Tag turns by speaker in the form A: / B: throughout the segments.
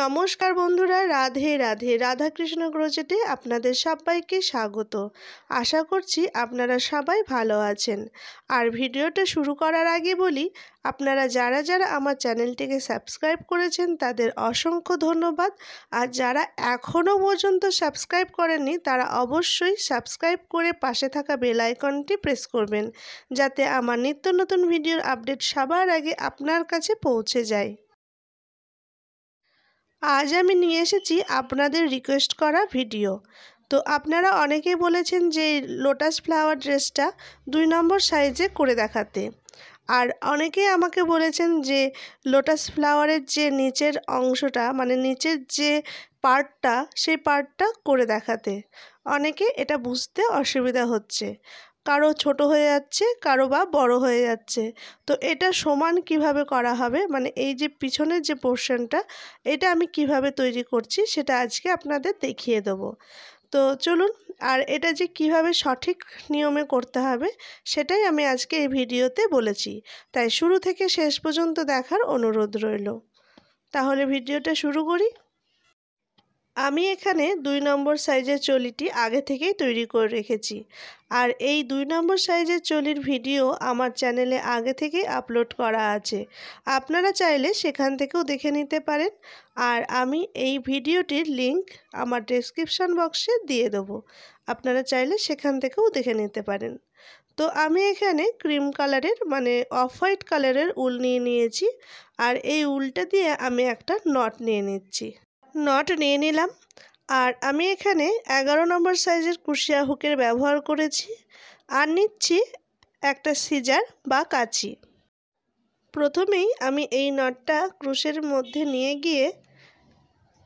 A: নমস্কার বন্ধুরা, রাধে রাধে। রাধা কৃষ্ণ ক্রোচেটে আপনাদের সবাইকে স্বাগত। আশা করছি আপনারা সবাই ভালো আছেন। আর ভিডিওটা শুরু করার আগে বলি, আপনারা যারা যারা আমার চ্যানেলটিকে সাবস্ক্রাইব করেছেন তাদের অসংখ্য ধন্যবাদ। আর যারা এখনও পর্যন্ত সাবস্ক্রাইব করেননি তারা অবশ্যই সাবস্ক্রাইব করে পাশে থাকা বেল আইকনটি প্রেস করবেন, যাতে আমার নিত্য নতুন ভিডিওর আপডেট সবার আগে আপনার কাছে পৌঁছে যায়। আজ আমি নিয়ে এসেছি আপনাদের রিকোয়েস্ট করা ভিডিও। তো আপনারা অনেকেই বলেছেন যে লোটাস ফ্লাওয়ার ড্রেসটা 2 নম্বর সাইজে করে দেখাতে। আর অনেকেই আমাকে বলেছেন যে লোটাস ফ্লাওয়ারের যে নিচের অংশটা, মানে নিচের যে পার্টটা, সেই পার্টটা করে দেখাতে। অনেকে এটা বুঝতে অসুবিধা হচ্ছে, কারো ছোট হয়ে যাচ্ছে, কারো বা বড় হয়ে যাচ্ছে। তো এটা সমান কিভাবে করা হবে, মানে এই যে পিছনের যে পোর্শনটা, এটা আমি কিভাবে তৈরি করছি সেটা আজকে আপনাদের দেখিয়ে দেবো। তো চলুন, আর এটা যে কিভাবে সঠিক নিয়মে করতে হবে সেটাই আমি আজকে এই ভিডিওতে বলেছি, তাই শুরু থেকে শেষ পর্যন্ত দেখার অনুরোধ রইল। তাহলে ভিডিওটা শুরু করি। আমি এখানে 2 নম্বর সাইজের চলিটি আগে থেকেই তৈরি করে রেখেছি। আর এই 2 নম্বর সাইজের চলির ভিডিও আমার চ্যানেলে আগে থেকেই আপলোড করা আছে, আপনারা চাইলে সেখান থেকেও দেখে নিতে পারেন। আর আমি এই ভিডিওটির লিংক আমার ডেসক্রিপশন বক্সে দিয়ে দেবো, আপনারা চাইলে সেখান থেকেও দেখে নিতে পারেন। তো আমি এখানে ক্রিম কালারের, মানে অফ হোয়াইট কালারের উল নিয়ে নিয়েছি। আর এই উলটা দিয়ে আমি একটা নট নিয়ে নিচ্ছি। নট নিয়ে নিলাম। আর আমি এখানে 11 নম্বর সাইজের কুশিয়া হুকের ব্যবহার করেছি। আর নিচ্ছি একটা সিজার বা কাঁচি। প্রথমেই আমি এই নটটা ক্রুশের মধ্যে নিয়ে গিয়ে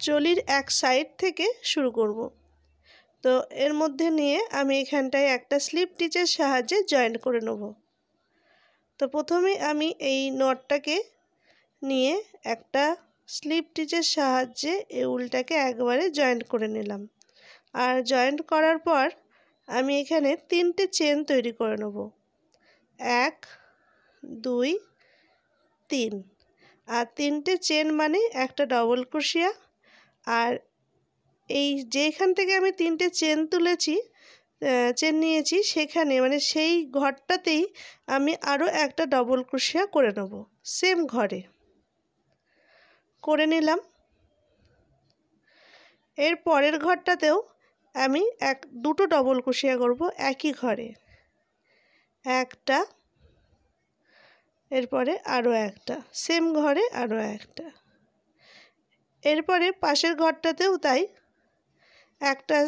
A: চলির এক সাইড থেকে শুরু করব। তো এর মধ্যে নিয়ে আমি এখানটায় একটা স্লিপ স্টিচের সাহায্যে জয়েন্ট করে নেব। তো প্রথমে আমি এই নটটাকে নিয়ে একটা স্লিপ স্টিচের সাহায্যে এই উলটাকে একবারে জয়েন্ট করে নিলাম। আর জয়েন্ট করার পর আমি এখানে 3টে চেন তৈরি করে নেব। 1 2 3। আর 3টে চেন মানে একটা ডবল ক্রোশিয়া। আর এই যেখান থেকে আমি 3টে চেন তুলেছি, চেন নিয়েছি, সেখানে মানে সেই ঘরটাতেই আমি আরও একটা ডবল ক্রোশিয়া করে নেব, সেম ঘরে করে নিলাম। এর পরের ঘরটাতেও আমি দুটো ডবল ক্রোশিয়া করব একই ঘরে, একটা, এরপরে আরও একটা, সেম ঘরে আরও একটা। এরপরে পাশের ঘরটাতেও তাই, একটা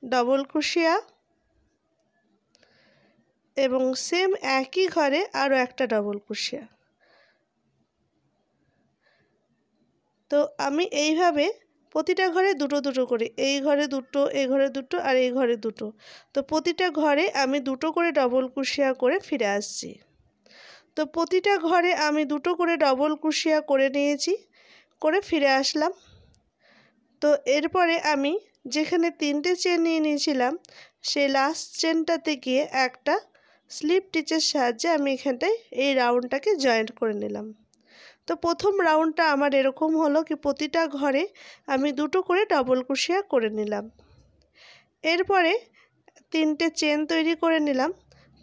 A: ডবল ক্রোশিয়া এবং সেম একই ঘরে আরও একটা ডবল ক্রোশিয়া। তো আমি এইভাবে প্রতিটা ঘরে দুটো দুটো করে, এই ঘরে দুটো, এই ঘরে দুটো, আর এই ঘরে দুটো। তো প্রতিটা ঘরে আমি দুটো করে ডবল ক্রোশিয়া করে ফিরে আসছি। তো প্রতিটা ঘরে আমি দুটো করে ডবল ক্রোশিয়া করে নিয়েছি, করে ফিরে আসলাম। তো এরপরে আমি যেখানে 3টে চেন নিয়ে নিয়েছিলাম, সেই লাস্ট চেনটাতে গিয়ে একটা স্লিপ স্টিচের সাহায্যে আমি এখানটায় এই রাউন্ডটাকে জয়েন্ট করে নিলাম। তো প্রথম রাউন্ডটা আমার এরকম হলো কি, প্রতিটা ঘরে আমি দুটো করে ডবল ক্রোশিয়া করে নিলাম। এরপরে 3টে চেন তৈরি করে নিলাম।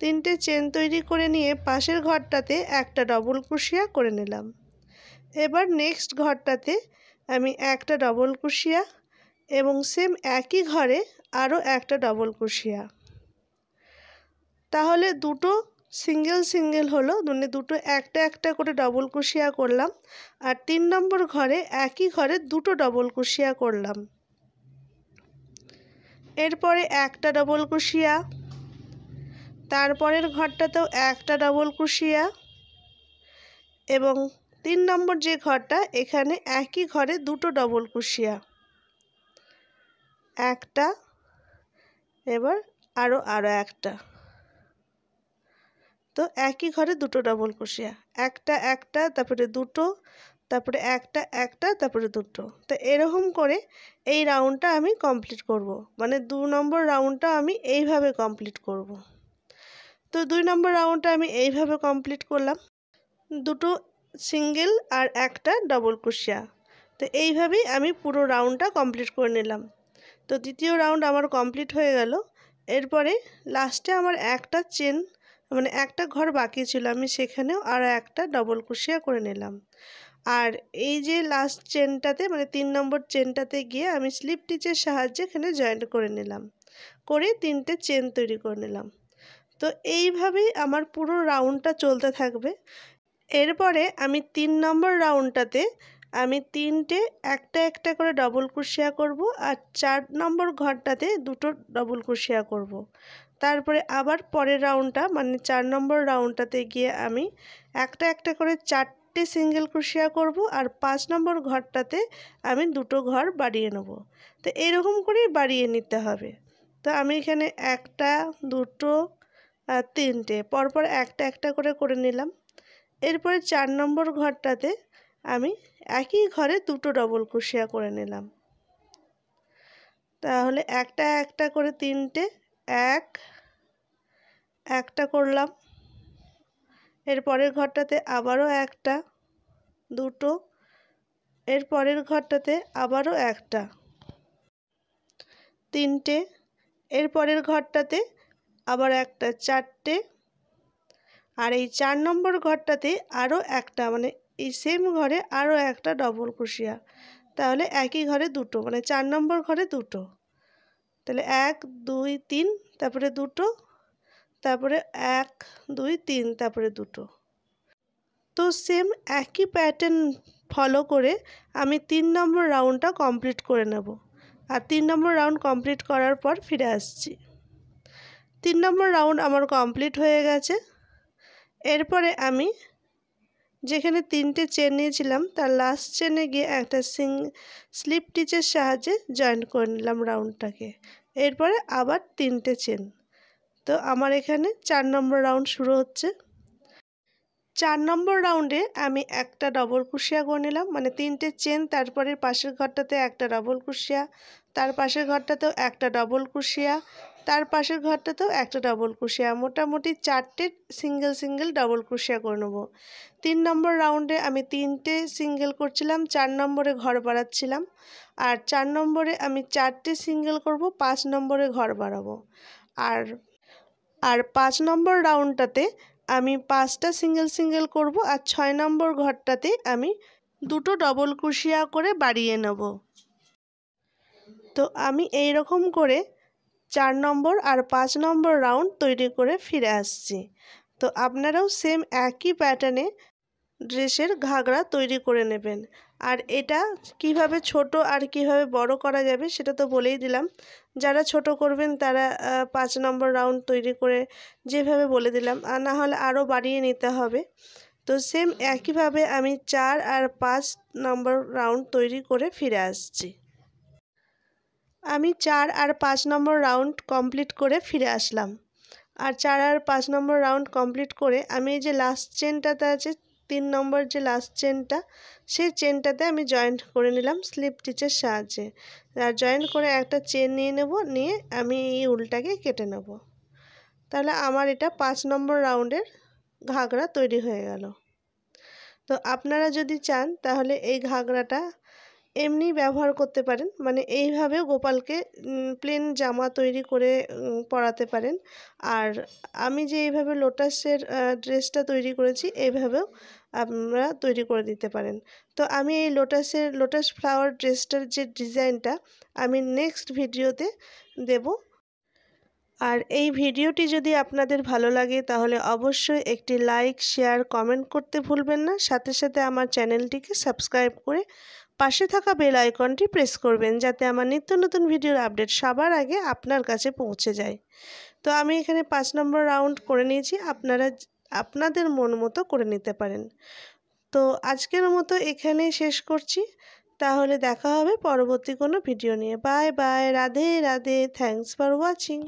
A: 3টে চেন তৈরি করে নিয়ে পাশের ঘরটাতে একটা ডবল ক্রোশিয়া করে নিলাম। এবার নেক্সট ঘরটাতে আমি একটা ডবল ক্রোশিয়া এবং সেম একই ঘরে আরও একটা ডবল ক্রোশিয়া। তাহলে দুটো সিঙ্গেল সিঙ্গেল হলো, মানে দুটো একটা একটা করে ডবল ক্রোশিয়া করলাম। আর 3 নম্বর ঘরে একই ঘরে দুটো ডবল ক্রোশিয়া করলাম। এরপরে একটা ডবল ক্রোশিয়া, তারপরের ঘরটাতেও একটা ডবল ক্রোশিয়া, এবং 3 নম্বর যে ঘরটা, এখানে একই ঘরে দুটো ডবল ক্রোশিয়া, একটা, এবার আরও একটা। তো একই ঘরে দুটো ডবল ক্রোশিয়া, একটা একটা, তারপরে দুটো, তারপরে একটা একটা, তারপরে দুটো। তো এরকম করে এই রাউন্ডটা আমি কমপ্লিট করব, মানে 2 নম্বর রাউন্ডটা আমি এইভাবে কমপ্লিট করব। তো 2 নম্বর রাউন্ডটা আমি এইভাবে কমপ্লিট করলাম, দুটো সিঙ্গেল আর একটা ডবল ক্রোশিয়া তো এইভাবেই আমি পুরো রাউন্ডটা কমপ্লিট করে নিলাম। তো দ্বিতীয় রাউন্ড আমার কমপ্লিট হয়ে গেল। এরপরে লাস্টে আমার একটা চেন মানে একটা ঘর বাকি ছিল, আমি সেখানেও আরও একটা ডবল ক্রোশিয়া করে নিলাম। আর এই যে লাস্ট চেনটাতে মানে 3 নম্বর চেনটাতে গিয়ে আমি স্লিপ স্টিচের সাহায্যে এখানে জয়েন্ট করে নিলাম, করে 3টে চেন তৈরি করে নিলাম। তো এইভাবেই আমার পুরো রাউন্ডটা চলতে থাকবে। এরপরে আমি 3 নম্বর রাউন্ডটাতে আমি 3টে একটা একটা করে ডবল ক্রোশিয়া করব, আর 4 নম্বর ঘরটাতে 2টো ডবল ক্রোশিয়া করব। তারপরে আবার পরের রাউন্ডটা মানে 4 নম্বর রাউন্ডটাতে গিয়ে আমি একটা একটা করে 4টে সিঙ্গেল ক্রোশিয়া করব, আর 5 নম্বর ঘরটাতে আমি 2টো ঘর বাড়িয়ে নেব। তো এরকম করেই বাড়িয়ে নিতে হবে। তো আমি এখানে একটা, 2টো আর 3টে পরপর একটা একটা করে নিলাম। এরপরে 4 নম্বর ঘরটাতে আমি একই ঘরে 2টো ডবল ক্রোশিয়া করে নিলাম। তাহলে একটা একটা করে 3টে, একটা করলাম। এর পরের ঘরটাতে আবারও একটা, 2টো, এর পরের ঘরটাতে আবারও একটা, 3টে, এর পরের ঘরটাতে আবার একটা, 4টে, আর এই 4 নম্বর ঘরটাতে আরও একটা মানে এই সেম ঘরে আরও একটা ডবল ক্রোশিয়া। তাহলে একই ঘরে 2টো মানে 4 নম্বর ঘরে 2টো, তাহলে 1 2 3, তারপরে 2টো, তারপরে 1 2 3, তারপরে 2টো। তো সেম একই প্যাটার্ন ফলো করে আমি 3 নম্বর রাউন্ডটা কমপ্লিট করে নেব। আর 3 নম্বর রাউন্ড কমপ্লিট করার পর ফিরে আসছি। 3 নম্বর রাউন্ড আমার কমপ্লিট হয়ে গেছে। এরপরে আমি যেখানে 3টে চেন নিয়েছিলাম তার লাস্ট চেনে গিয়ে একটা স্লিপ স্টিচের সাহায্যে জয়েন্ট করে নিলাম রাউন্ডটাকে। এরপরে আবার 3টে চেন। তো আমার এখানে 4 নম্বর রাউন্ড শুরু হচ্ছে। 4 নম্বর রাউন্ডে আমি একটা ডবল ক্রোশিয়া করে নিলাম মানে 3টে চেন, তারপরে পাশের ঘরটাতে একটা ডবল ক্রোশিয়া, তার পাশের ঘরটাতেও একটা ডবল ক্রোশিয়া, তার পাশের ঘরটাতেও একটা ডবল ক্রোশিয়া, মোটামুটি 4টে সিঙ্গেল ডবল ক্রোশিয়া করে নেব। 3 নম্বর রাউন্ডে আমি 3টে সিঙ্গেল করছিলাম, 4 নম্বরে ঘর বাড়াচ্ছিলাম, আর 4 নম্বরে আমি 4টে সিঙ্গেল করব, 5 নম্বরে ঘর বাড়াবো। আর 5 নম্বর রাউন্ডটাতে আমি 5টা সিঙ্গেল করব, আর 6 নম্বর ঘরটাতে আমি 2টো ডবল ক্রোশিয়া করে বাড়িয়ে নেব। তো আমি এই রকম করে 4 নম্বর আর 5 নম্বর রাউন্ড তৈরি করে ফিরে আসছি। তো আপনারাও সেম একই প্যাটার্নে ড্রেসের ঘাগরা তৈরি করে নেবেন। আর এটা কিভাবে ছোট আর কিভাবে বড় করা যাবে সেটা তো বলেই দিলাম। যারা ছোট করবেন তারা 5 নম্বর রাউন্ড তৈরি করে যেভাবে বলে দিলাম, আর না হলে আরও বাড়িয়ে নিতে হবে। তো সেম একইভাবে আমি 4 আর 5 নম্বর রাউন্ড তৈরি করে ফিরে আসছি। আমি 4 আর 5 নম্বর রাউন্ড কমপ্লিট করে ফিরে আসলাম। আর 4 আর 5 নম্বর রাউন্ড কমপ্লিট করে আমি এই যে লাস্ট চেনটাতে আছে 3 নম্বর যে লাস্ট চেনটা, সেই চেনটাতে আমি জয়েন্ট করে নিলাম স্লিপ স্টিচের সাহায্যে। আর জয়েন্ট করে একটা চেন নিয়ে নেব, নিয়ে আমি এই উলটাকে কেটে নেব। তাহলে আমার এটা 5 নম্বর রাউন্ডের ঘাগরা তৈরি হয়ে গেল। তো আপনারা যদি চান তাহলে এই ঘাগরাটা এমনি ব্যবহার করতে পারেন, মানে এইভাবেও গোপালকে প্লেন জামা তৈরি করে পরাতে পারেন। আর আমি যে এইভাবে লোটাসের ড্রেসটা তৈরি করেছি এইভাবেও আপনারা তৈরি করে দিতে পারেন। তো আমি এই লোটাস ফ্লাওয়ার ড্রেসটার যে ডিজাইনটা আমি নেক্সট ভিডিওতে দেব। আর এই ভিডিওটি যদি আপনাদের ভালো লাগে তাহলে অবশ্যই একটি লাইক, শেয়ার, কমেন্ট করতে ভুলবেন না। সাথে সাথে আমার চ্যানেলটিকে সাবস্ক্রাইব করে পাশে থাকা বেল আইকনটি প্রেস করবেন, যাতে আমার নিত্য নতুন ভিডিওর আপডেট সবার আগে আপনার কাছে পৌঁছে যায়। তো আমি এখানে 5 নম্বর রাউন্ড করে নিয়েছি, আপনারা আপনাদের মন মতো করে নিতে পারেন। তো আজকের মতো এখানেই শেষ করছি। তাহলে দেখা হবে পরবর্তী কোনো ভিডিও নিয়ে। Bye bye, Radhe Radhe, thanks for watching.